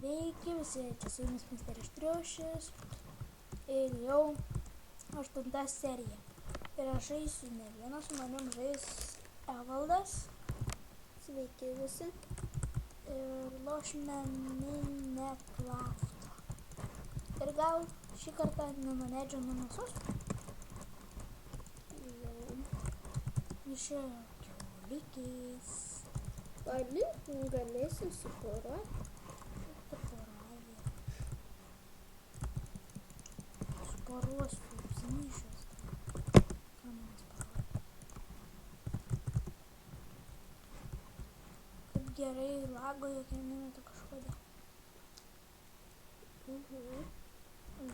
Sveiki visi, čia su jumis Misteris Triušis ir jau 8 serija. Ir aš žaisiu ne vieną, su manim žais Evaldas. Sveiki visi. Ir lošime Minecraftą. Ir gal šį kartą nenuleidžiu nuo mėsos. Išėjo kiaulikės. Galėsim suporuoti. Paruoštų apsimyšius. Ką mums parodė? Kaip gerai lago, jokie minėtų kažkodėl.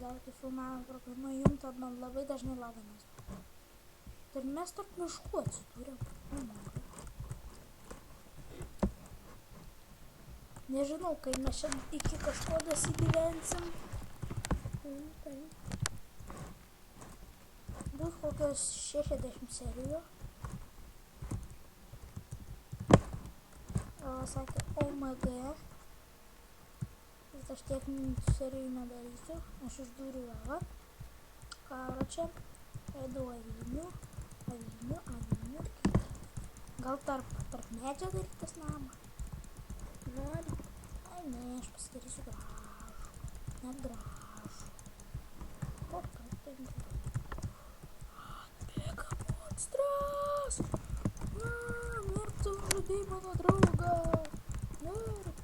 Gal kai filmavimo programa jumta, man labai dažnai lagamas. Ir mes tarp miškų atsidūrėm. Nežinau, kai mes šiandien iki kažko dasigyvensim. Bus kokios 60 serijų. Sakė OMG. Bet aš tiek serijų nedarysiu. Aš išdūriu lavą. Karo čia. Eidau avinių. Gal tarp medžio darytas namą? Nori? Ai ne, aš pasidarysiu gražų. Net gražų. O, patinka. Bėga monstras! Mirk, tu žudai mano draugą! Mirk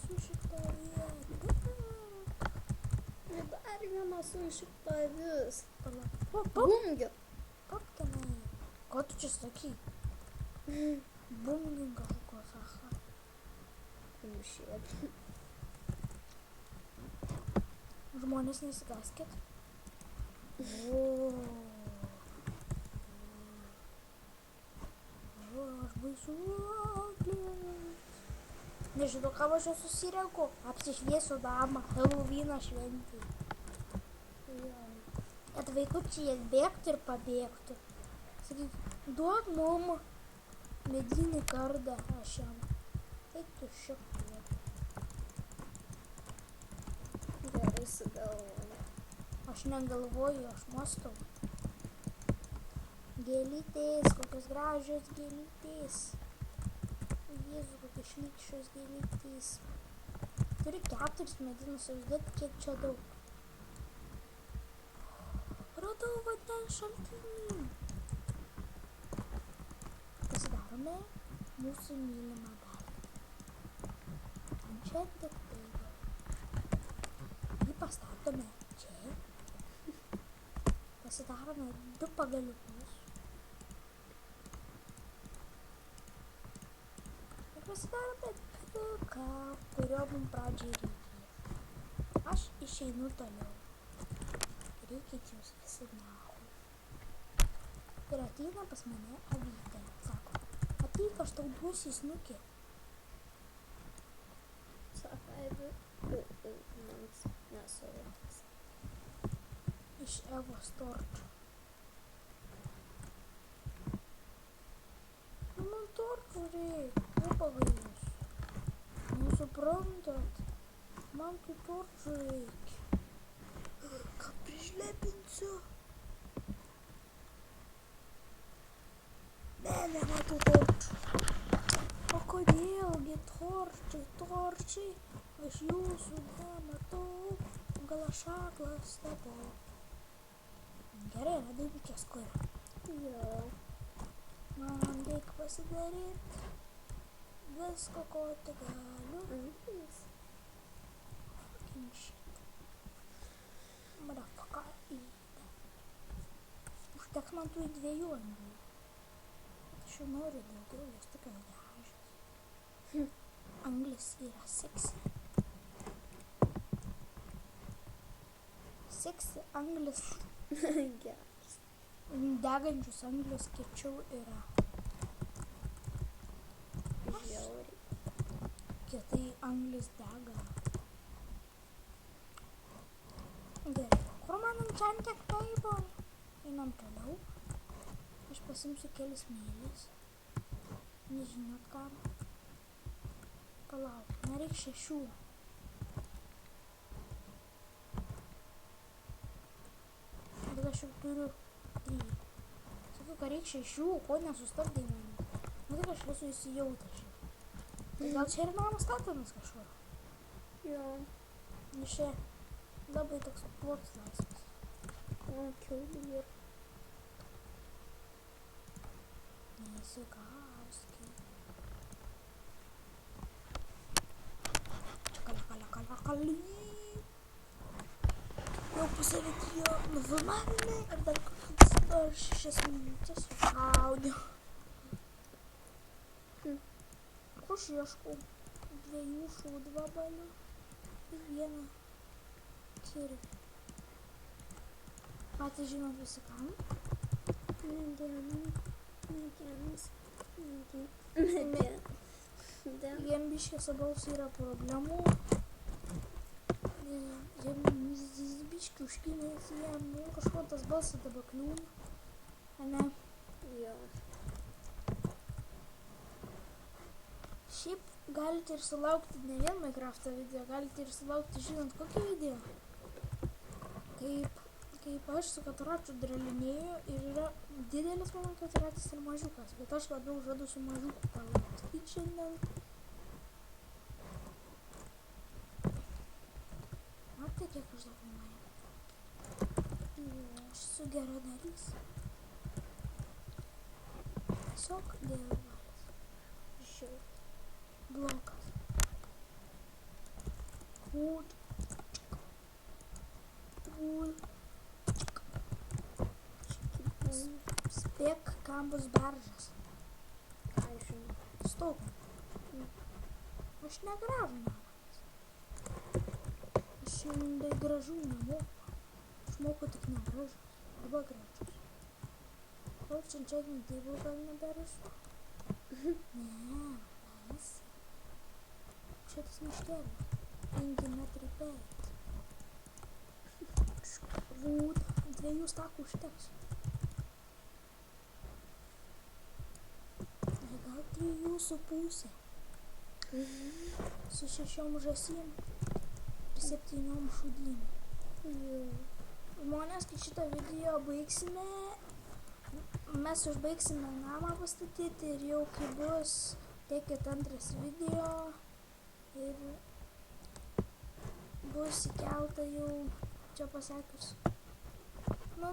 su šitą vietą! Dar viena su šitą vis. Bumgi! Papkinai! Ko tu čia sakai? Bumgi kažkokios, aha. Mušėt. Žmonės nesigaskit. Aš baisuoklis. Nežinau, ką aš jau susirenku. Apsišviesiu damą. Halloweeną šventį. Kad vaikučiai bėgtų ir pabėgtų. Sakyk, duok mum medinį kardą aš jam. Eik tu šiek tiek. Gerai sugalvoju. Aš negalvoju, aš mąstau. Gėlytės, kokios gražios gėlytės. Jėzu, kokios šlykščios gėlytės. Turiu 4 medinus, įsivaizduot, kiek čia daug. Radau vandens šaltinį. Pasidarome mūsų mylimą darbą. Enchanted table. Jį pastatome čia. Pasidarome 2 pagaliukus. Ir pasidarome piliuką, kurio mums pradžiai reikės. Aš išeinu toliau. Reikia jūs visi nahui. Ir ateina pas mane avytė. Sako, ateik, aš tau duosiu snukį. Sakai, man nesuvoktas. Iš Evos torčio. Man torčio reikia, nepagajus. Nesuprantat, man tų torčio reikia. Ką prižlepinsiu? Ne, nematau torčių. O kodėlgi torčiai? Aš jūsų nematau. Gal aš aklas tapau. Gerai, radau mikės kurą. Jo. Man reik pasidaryt visko, ko tik galiu. Fucking shit. Motherfucker eat. Užteks man tų 2 anglių. Aš jau noriu daugiau, jos tokios gražios. Anglis yra sexy. Sexy anglis. Geras. Degančius anglius kiečiau yra. Žiauriai. Kietai anglis dega. Gerai. Kur man enchanted table? Einam toliau. Aš pasimsiu kelis mėlis. Nežinot kam. Palauk, nereik 6. bet aš jau turiu 3. Sakiau, kad reikia 6, ko nesustabdai mane. Nu tai aš esu įsijautęs. Tai gal čia ir namas statomas kažkur? Jo. Nes čia labai toks plotas laisvas. O, kiaulių ir. Neįsikarski. Kali. Jau pusė video nufilmavimai ir dar kokias 6 minutės audio. Aš ieškau 2 šūdvabalių ir 1 kirvį. Patys žinot visi kam? Jiem biškė su balsu yra problemų. Jiem biškį užkynės, jiem kažko tas balsas dabar kliūna. Ane? Jo. Šiaip galite ir sulaukti ne vien Minecraft'o video, galite ir sulaukti žinant kokį video. Kaip aš su kataračiu dralinėju ir yra didelis mano kataratis ir mažiukas, bet aš labiau žadu su mažiuku palakstyti šiandien. Matai, kiek aš daug filmuoju. Aš esu geradarys. Tiesiog dėl valios. Žiau. Blokas. Wood. Spėk, kam bus beržas. Ką žinau. Stop. Aš negražu namas. Aš šiandien gražu nemoku. Aš moku tik negražus. Arba gražus. O čia table gal neberesu? Ne. Šitas miškelis. 5 metrai 5. Vūt, 2 stakų užteks. Gal 3,5. Su 6 žąsim ir 7 šūdym. Žmonės, kai šitą video baigsime, mes užbaigsime namą pastatyti ir jau kai bus teikit antras video ir bus įkelta jau, čia pasakius, nu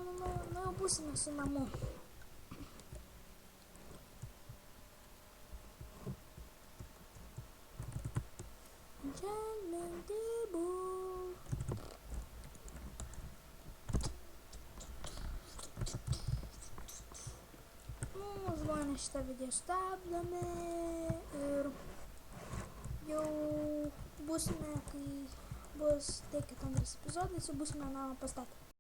jau būsime su namu. Enchantment table. Žmonės šitą video stabdome ir jau būsime, kai bus teikit antras epizodas, jau būsime namą pastatę.